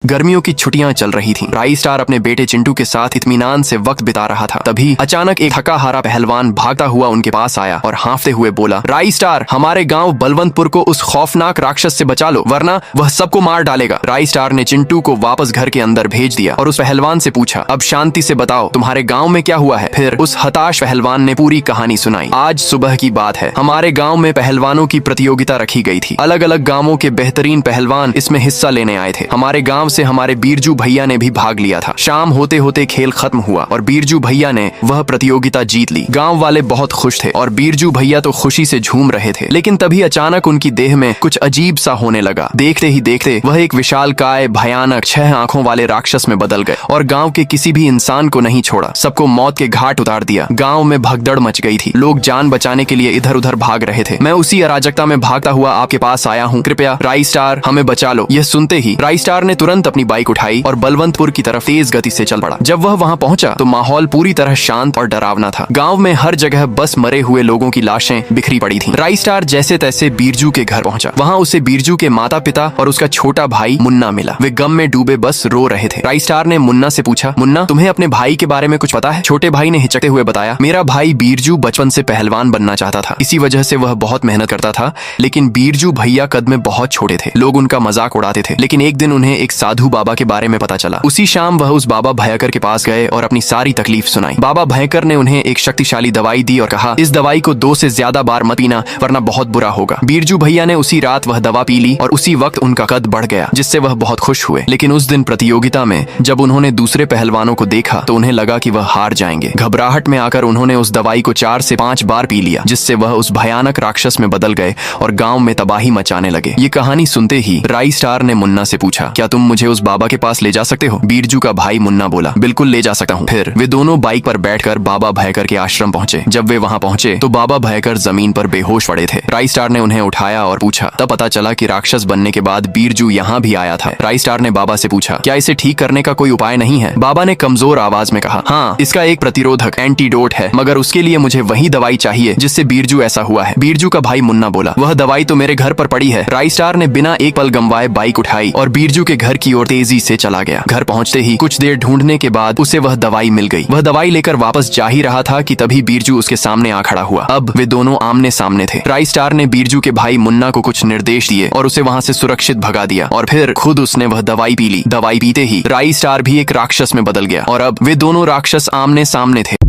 गर्मियों की छुट्टियां चल रही थीं। राई स्टार अपने बेटे चिंटू के साथ इत्मीनान से वक्त बिता रहा था। तभी अचानक एक थका हारा पहलवान भागता हुआ उनके पास आया और हांफते हुए बोला, राई स्टार, हमारे गांव बलवंतपुर को उस खौफनाक राक्षस से बचा लो, वरना वह सबको मार डालेगा। राई स्टार ने चिंटू को वापस घर के अंदर भेज दिया और उस पहलवान से पूछा, अब शांति से बताओ, तुम्हारे गाँव में क्या हुआ है? फिर उस हताश पहलवान ने पूरी कहानी सुनाई। आज सुबह की बात है। हमारे गाँव में पहलवानों की प्रतियोगिता रखी गई थी। अलग अलग गाँवों के बेहतरीन पहलवान इसमें हिस्सा लेने आए थे। हमारे गाँव से हमारे बीरजू भैया ने भी भाग लिया था। शाम होते होते खेल खत्म हुआ और बीरजू भैया ने वह प्रतियोगिता जीत ली। गांव वाले बहुत खुश थे और बीरजू भैया तो खुशी से झूम रहे थे। लेकिन तभी अचानक उनकी देह में कुछ अजीब सा होने लगा। देखते ही देखते वह एक विशालकाय भयानक 6 आंखों वाले राक्षस में बदल गए और गांव के किसी भी इंसान को नहीं छोड़ा। सबको मौत के घाट उतार दिया। गांव में भगदड़ मच गई थी। लोग जान बचाने के लिए इधर उधर भाग रहे थे। मैं उसी अराजकता में भागता हुआ आपके पास आया हूँ। कृपया राई स्टार, हमें बचा लो। यह सुनते ही राई स्टार ने तुरंत अपनी बाइक उठाई और बलवंतपुर की तरफ तेज गति से चल पड़ा। जब वह वहां पहुंचा तो माहौल पूरी तरह शांत और डरावना था। गांव में हर जगह बस मरे हुए लोगों की लाशें बिखरी पड़ी थीं। राई स्टार जैसे तैसे बीरजू के घर पहुंचा। वहां उसे बीरजू के माता पिता और उसका छोटा भाई मुन्ना मिला। वे गम में डूबे बस रो रहे थे। राई स्टार ने मुन्ना से पूछा, मुन्ना, तुम्हें अपने भाई के बारे में कुछ पता है? छोटे भाई ने हिचकते हुए बताया, मेरा भाई बीरजू बचपन से पहलवान बनना चाहता था। इसी वजह से वह बहुत मेहनत करता था। लेकिन बीरजू भैया कद में बहुत छोटे थे। लोग उनका मजाक उड़ाते थे। लेकिन एक दिन उन्हें एक साधु बाबा के बारे में पता चला। उसी शाम वह उस बाबा भयंकर के पास गए और अपनी सारी तकलीफ सुनाई। बाबा भयंकर ने उन्हें एक शक्तिशाली दवाई दी और कहा, इस दवाई को 2 से ज्यादा बार मत पीना, वरना बहुत बुरा होगा। बीरजू भैया ने उसी रात वह दवा पी ली और उसी वक्त उनका कद बढ़ गया, जिससे वह बहुत खुश हुए। लेकिन उस दिन प्रतियोगिता में जब उन्होंने दूसरे पहलवानों को देखा तो उन्हें लगा कि वह हार जाएंगे। घबराहट में आकर उन्होंने उस दवाई को 4 से 5 बार पी लिया, जिससे वह उस भयानक राक्षस में बदल गए और गाँव में तबाही मचाने लगे। ये कहानी सुनते ही राई स्टार ने मुन्ना से पूछा, क्या तुम मुझे उस बाबा के पास ले जा सकते हो? बीरजू का भाई मुन्ना बोला, बिल्कुल ले जा सकता हूँ। फिर वे दोनों बाइक पर बैठकर बाबा भयंकर के आश्रम पहुंचे। जब वे वहां पहुंचे तो बाबा भयंकर जमीन पर बेहोश पड़े थे। राई स्टार ने उन्हें उठाया और पूछा। तब पता चला कि राक्षस बनने के बाद बीरजू यहाँ भी आया था। राई स्टार ने बाबा से पूछा, क्या इसे ठीक करने का कोई उपाय नहीं है? बाबा ने कमजोर आवाज में कहा, हाँ, इसका एक प्रतिरोधक एंटीडोट है, मगर उसके लिए मुझे वही दवाई चाहिए जिससे बीरजू ऐसा हुआ है। बीरजू का भाई मुन्ना बोला, वह दवाई तो मेरे घर पर पड़ी है। राई स्टार ने बिना एक पल गंवाए बाइक उठाई और बीरजू के घर की ओर तेजी से चला गया। घर पहुंचते ही कुछ देर ढूंढने के बाद उसे वह दवाई मिल गई। वह दवाई लेकर वापस जा ही रहा था कि तभी बीरजू उसके सामने आ खड़ा हुआ। अब वे दोनों आमने सामने थे। राई स्टार ने बीरजू के भाई मुन्ना को कुछ निर्देश दिए और उसे वहां से सुरक्षित भगा दिया और फिर खुद उसने वह दवाई पी ली। दवाई पीते ही राई स्टार भी एक राक्षस में बदल गया और अब वे दोनों राक्षस आमने सामने थे।